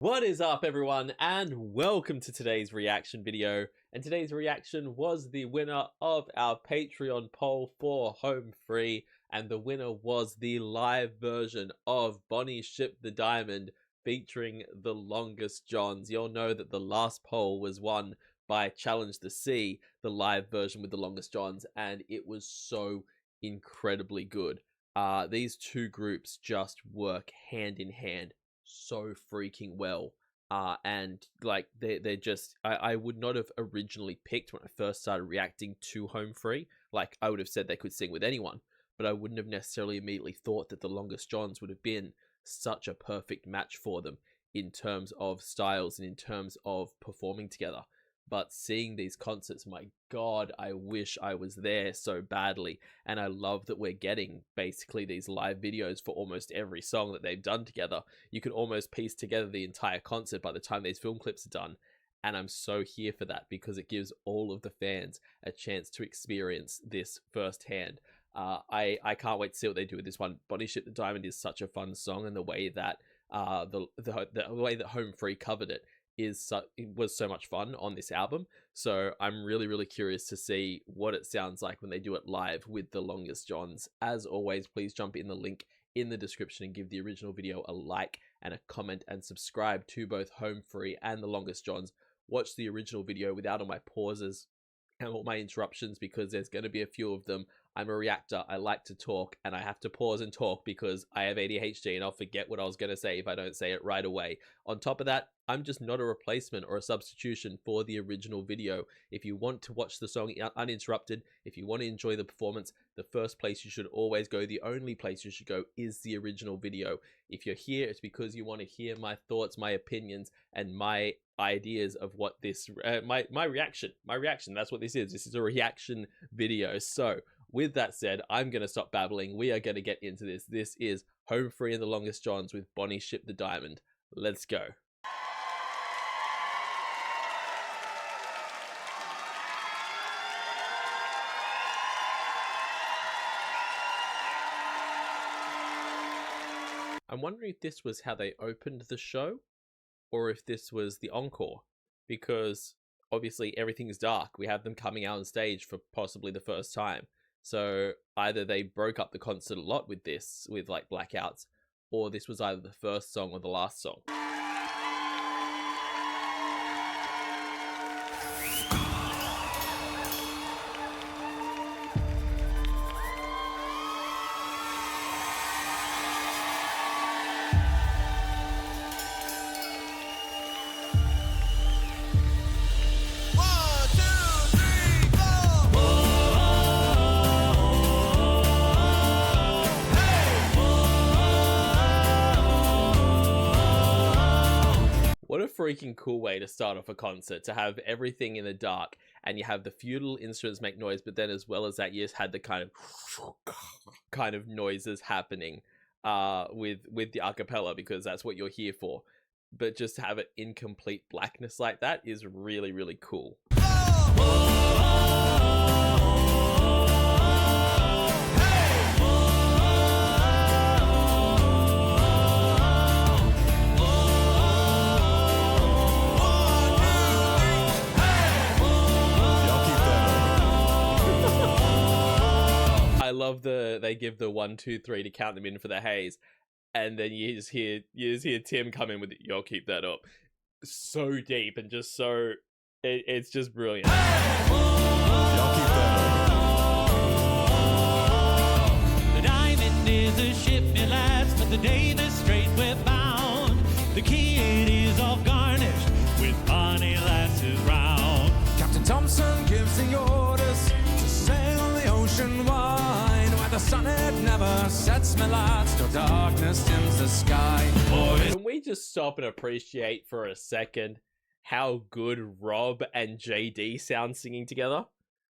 What is up, everyone, and welcome to today's reaction video. And today's reaction was the winner of our Patreon poll for Home Free, and the winner was the live version of Bonnie Ship the Diamond featuring the Longest Johns. You'll know that the last poll was won by Challenge the Sea, the live version with the Longest Johns, and it was so incredibly good. These two groups just work hand in hand so freaking well, and like they're just I would not have originally picked when I first started reacting to Home Free. Like, I would have said they could sing with anyone, but I wouldn't have necessarily immediately thought that the Longest Johns would have been such a perfect match for them in terms of styles and in terms of performing together. But seeing these concerts, my God, I wish I was there so badly. And I love that we're getting basically these live videos for almost every song that they've done together. You can almost piece together the entire concert by the time these film clips are done. And I'm so here for that because it gives all of the fans a chance to experience this firsthand. I can't wait to see what they do with this one. Bonnie Ship the Diamond is such a fun song, and the way that the way that Home Free covered it was so much fun on this album. So I'm really curious to see what it sounds like when they do it live with the Longest Johns. As always, please jump in the link in the description and give the original video a like and a comment, and subscribe to both Home Free and the Longest Johns. Watch the original video without all my pauses and all my interruptions, because there's going to be a few of them. I'm a reactor, I like to talk, and I have to pause and talk because I have ADHD and I'll forget what I was going to say if I don't say it right away. On top of that, I'm just not a replacement or a substitution for the original video. If you want to watch the song uninterrupted, if you want to enjoy the performance, the first place you should always go, the only place you should go, is the original video. If you're here, it's because you want to hear my thoughts, my opinions, and my ideas of what this my reaction, that's what this is a reaction video. So with that said, I'm gonna stop babbling. We are gonna get into this. This is Home Free and the Longest Johns with Bonnie Ship the Diamond. Let's go. I'm wondering if this was how they opened the show, or if this was the encore, because obviously everything's dark. We have them coming out on stage for possibly the first time. So either they broke up the concert a lot with this, with like blackouts, or this was either the first song or the last song. What a freaking cool way to start off a concert, to have everything in the dark and you have the few little instruments make noise, but then as well as that, you just had the kind of noises happening with the acapella, because that's what you're here for. But just to have it in complete blackness like that is really cool. I love they give the 1, 2, 3 to count them in for the haze, and then you just hear Tim come in with it. Y'all keep that up. So deep and just so it's just brilliant. Y'all keep that up. The diamond is a ship, it lasts, but the Davis Strait we're bound. The key it is all garnished with bonny lasses round. Captain Thompson gives the orders to sail the ocean wide, where the sun it never sets, my lads, no darkness dims the sky. Can we just stop and appreciate for a second how good Rob and JD sound singing together?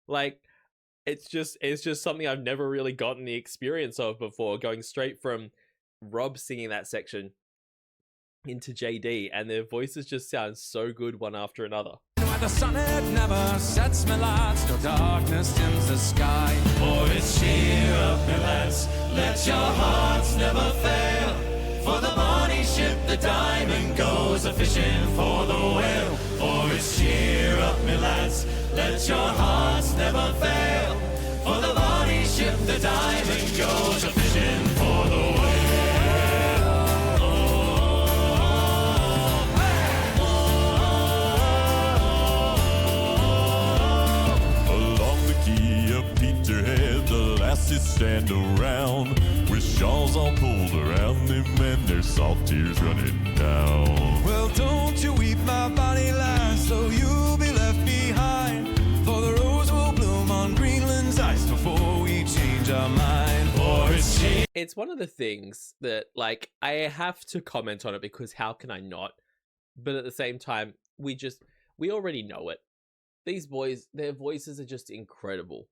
Like, it's just something I've never really gotten the experience of before, going straight from Rob singing that section into JD, and their voices just sound so good one after another. Where the sun it never sets, my lads, no darkness dims the sky. Boys, cheer up, my lads, let your hearts never fail, for the Bonnie Ship the diamond goes a-fishing for the whale. Boys, cheer up, me lads, let your hearts never fail. For the bonny ship, the diamond goes a-fishing for the whale. Along the quay of Peterhead, the lasses stand around with shawls all pulled around them and their salt tears running down. Well, don't you weep, my bonny lass, so you'll be left behind. For the rose will bloom on Greenland's ice before we change our mind. Boys, cheer. It's one of the things that, like, I have to comment on it because how can I not? But at the same time, we already know it. These boys, their voices are just incredible.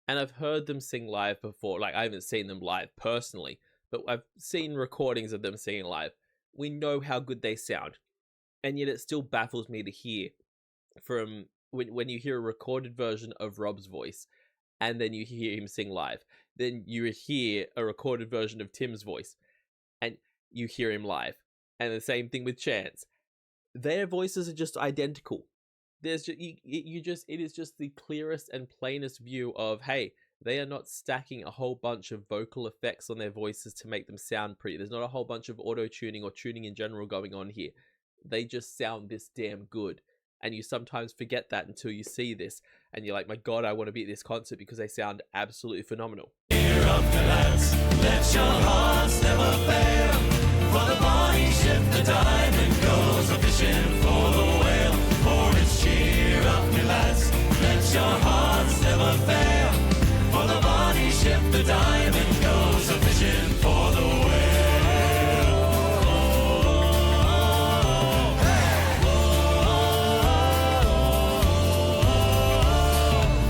And I've heard them sing live before. Like, I haven't seen them live personally, but I've seen recordings of them singing live. We know how good they sound. And yet it still baffles me to hear from when you hear a recorded version of Rob's voice and then you hear him sing live. Then you hear a recorded version of Tim's voice and you hear him live. And the same thing with Chance. Their voices are just identical. There's just, it is just the clearest and plainest view of, hey, they are not stacking a whole bunch of vocal effects on their voices to make them sound pretty. There's not a whole bunch of auto-tuning or tuning in general going on here. They just sound this damn good. And you sometimes forget that until you see this. And you're like, my God, I want to be at this concert because they sound absolutely phenomenal. Cheer up, the lads, let your hearts never fail. For the bonny ship, the diamond goes a-fishing for the whale. For it's cheer up, me lads, let your hearts never fail. For the bonny ship, the diamond goes a-fishing for the whale.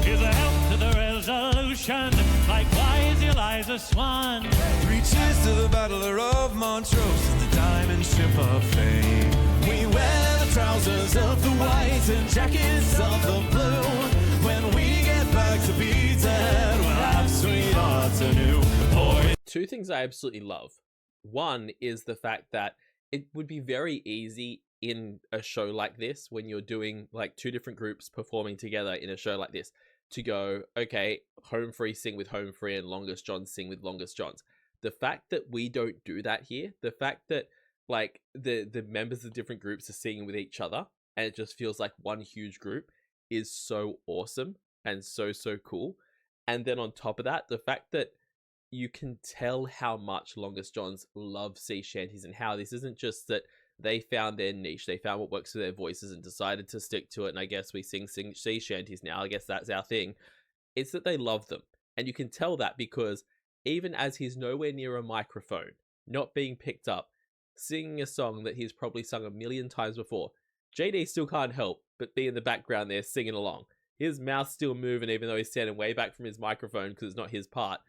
Here's a health to the resolution, likewise Eliza Swan. 3 cheers to the battler of Montrose and the diamond ship of fame. We wear the trousers of the white and jackets of the blue. When we get back to Peterhead, we'll have sweethearts anew. Boy. Two things I absolutely love. One is the fact that it would be very easy in a show like this, when you're doing like 2 different groups performing together in a show like this, to go, okay, Home Free sing with Home Free and Longest Johns sing with Longest Johns. The fact that we don't do that here, the fact that like the members of different groups are singing with each other and it just feels like one huge group, is so awesome and so cool. And then on top of that, the fact that you can tell how much Longest Johns love sea shanties and how this isn't just that they found their niche, they found what works for their voices and decided to stick to it, and I guess we sing sea shanties now, I guess that's our thing. It's that they love them. And you can tell that because even as he's nowhere near a microphone, not being picked up, singing a song that he's probably sung 1,000,000 times before, JD still can't help but be in the background there singing along. His mouth's still moving even though he's standing way back from his microphone because it's not his part.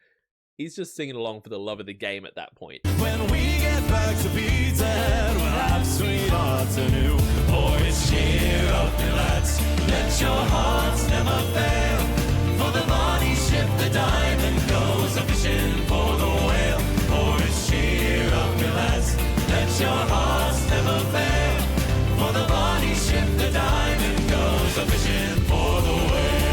He's just singing along for the love of the game at that point. When we get back to Peterhead, we'll have sweethearts anew. Boys, cheer up, me lads, let your hearts never fail. For the bonny ship, the diamond goes a-fishing for the whale. Boys, cheer up, me lads, let your hearts never fail. For the bonny ship, the diamond goes a-fishing for the whale.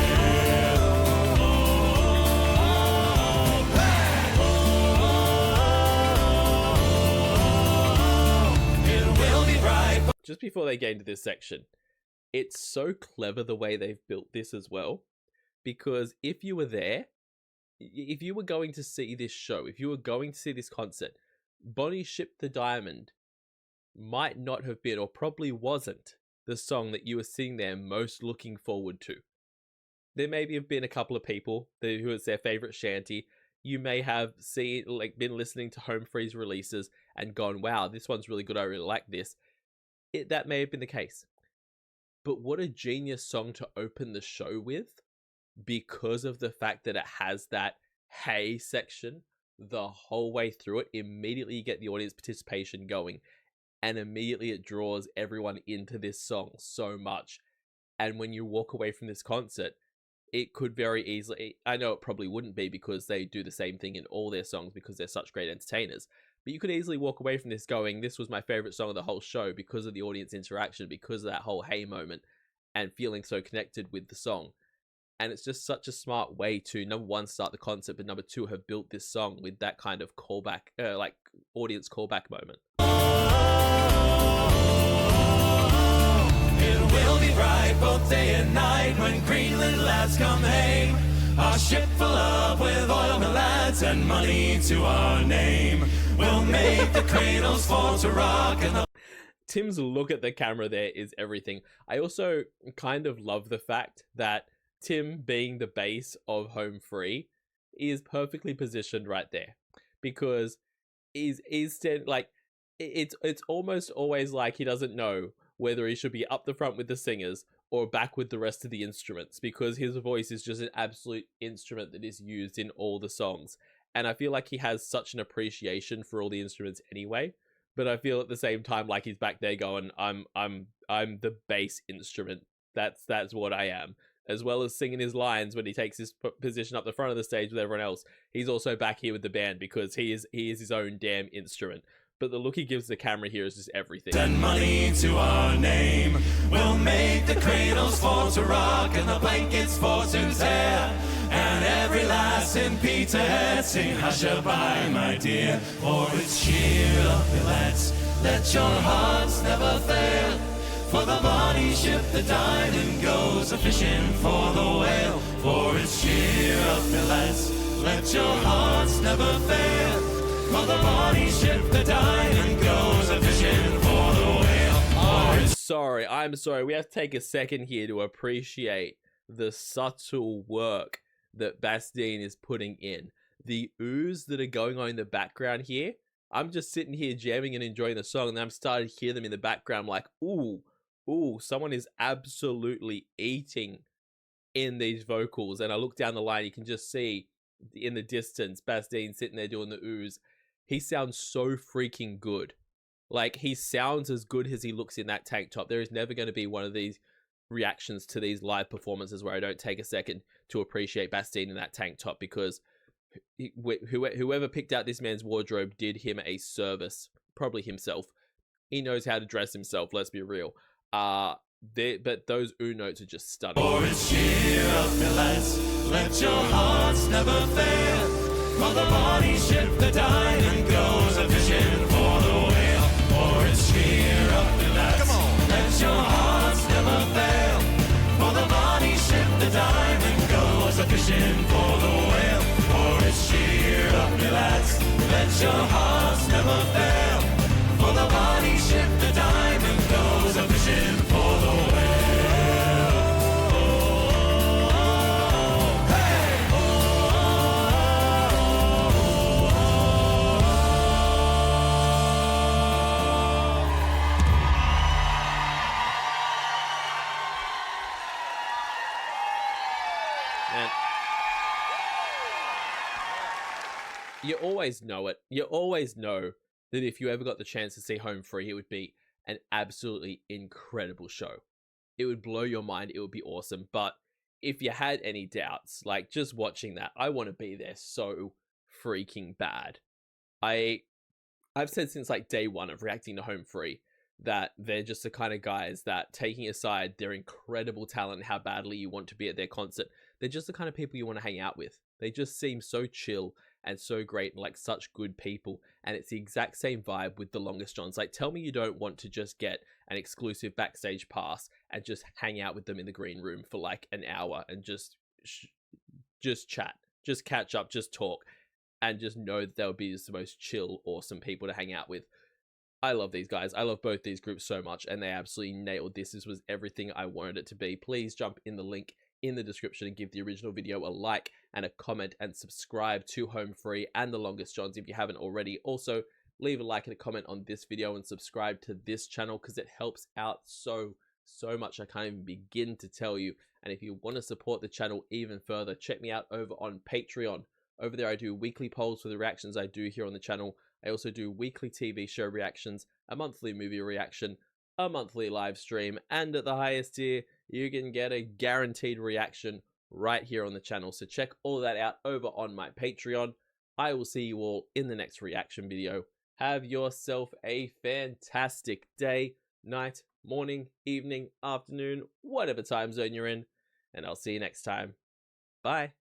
Just before they get into this section, it's so clever the way they've built this as well. Because if you were there, if you were going to see this show, if you were going to see this concert, Bonnie Ship the Diamond might not have been, or probably wasn't, the song that you were sitting there most looking forward to. There maybe have been a couple of people who it's their favorite shanty. You may have been listening to Home Free's releases and gone, wow, this one's really good, I really like this. That may have been the case. But what a genius song to open the show with, because of the fact that it has that hey section the whole way through it. Immediately you get the audience participation going, and immediately it draws everyone into this song so much. And when you walk away from this concert, it could very easily, I know it probably wouldn't be because they do the same thing in all their songs because they're such great entertainers, But you could easily walk away from this going, this was my favorite song of the whole show because of the audience interaction, because of that whole hey moment, and feeling so connected with the song. And it's just such a smart way to, number one, start the concert, but number two, have built this song with that kind of callback, like audience callback moment. It will be bright both day and night when Greenland lads come home. Our ship full up with oil, my lads, and money to our name. We'll make the cradles fall to rock and the... Tim's look at the camera there is everything. I also kind of love the fact that Tim, being the base of Home Free, is perfectly positioned right there, because he's like, it's almost always like he doesn't know whether he should be up the front with the singers or back with the rest of the instruments, because his voice is just an absolute instrument that is used in all the songs. And I feel like he has such an appreciation for all the instruments anyway, but I feel at the same time like he's back there going, I'm the bass instrument. That's what I am. As well as singing his lines when he takes his position up the front of the stage with everyone else, he's also back here with the band because he is his own damn instrument. But the look he gives the camera here is just everything. And money to our name. We'll make the cradles fall to rock and the blankets for to tear. And every lass in Peterhead sing hush-a-bye, my dear. For it's cheer up, me lads, let your hearts never fail. For the bonny ship, the diamond goes a-fishing for the whale. For it's cheer up, me lads, let your hearts never fail. For the bonny ship, the diamond goes a-fishing for the whale. I'm sorry. We have to take a second here to appreciate the subtle work that Bastien is putting in. The oohs that are going on in the background here. I'm just sitting here jamming and enjoying the song, and I'm starting to hear them in the background like, ooh, someone is absolutely eating in these vocals. And I look down the line, you can just see in the distance Bastien sitting there doing the oohs. He sounds so freaking good. Like, he sounds as good as he looks in that tank top. There is never going to be one of these reactions to these live performances where I don't take a second to appreciate Bastien in that tank top, because whoever picked out this man's wardrobe did him a service. Probably himself. He knows how to dress himself, let's be real. But those ooh notes are just stunning. For it's cheer up, me lads, let your hearts never fail. For the bonny ship, the diamond goes a-fishing for the whale. For it's cheer up, me lads, let your hearts never fail. For the bonny ship, the diamond goes a-fishing for the whale. For it's cheer up, me lads, let your hearts never fail. For the bonny ship, the diamond goes a-fishing for the whale. You always know it. You always know that if you ever got the chance to see Home Free, it would be an absolutely incredible show. It would blow your mind. It would be awesome. But if you had any doubts, like just watching that, I want to be there so freaking bad. I've said since like day one of reacting to Home Free that they're just the kind of guys that, taking aside their incredible talent and how badly you want to be at their concert, they're just the kind of people you want to hang out with. They just seem so chill and so great and like such good people. And it's the exact same vibe with the Longest Johns. Like, tell me you don't want to just get an exclusive backstage pass and just hang out with them in the green room for like an hour and just chat, just catch up, just talk, and just know that they'll be the most chill, awesome people to hang out with. I love these guys. I love both these groups so much, and they absolutely nailed this. This was everything I wanted it to be. Please jump in the link in the description and give the original video a like and a comment, and subscribe to Home Free and the Longest Johns if you haven't already. Also, leave a like and a comment on this video and subscribe to this channel because it helps out so much. I can't even begin to tell you. And if you want to support the channel even further, check me out over on Patreon. Over there, I do weekly polls for the reactions I do here on the channel. I also do weekly TV show reactions, a monthly movie reaction, a monthly live stream, and at the highest tier, you can get a guaranteed reaction right here on the channel. So check all that out over on my Patreon. I will see you all in the next reaction video. Have yourself a fantastic day, night, morning, evening, afternoon, whatever time zone you're in, and I'll see you next time. Bye.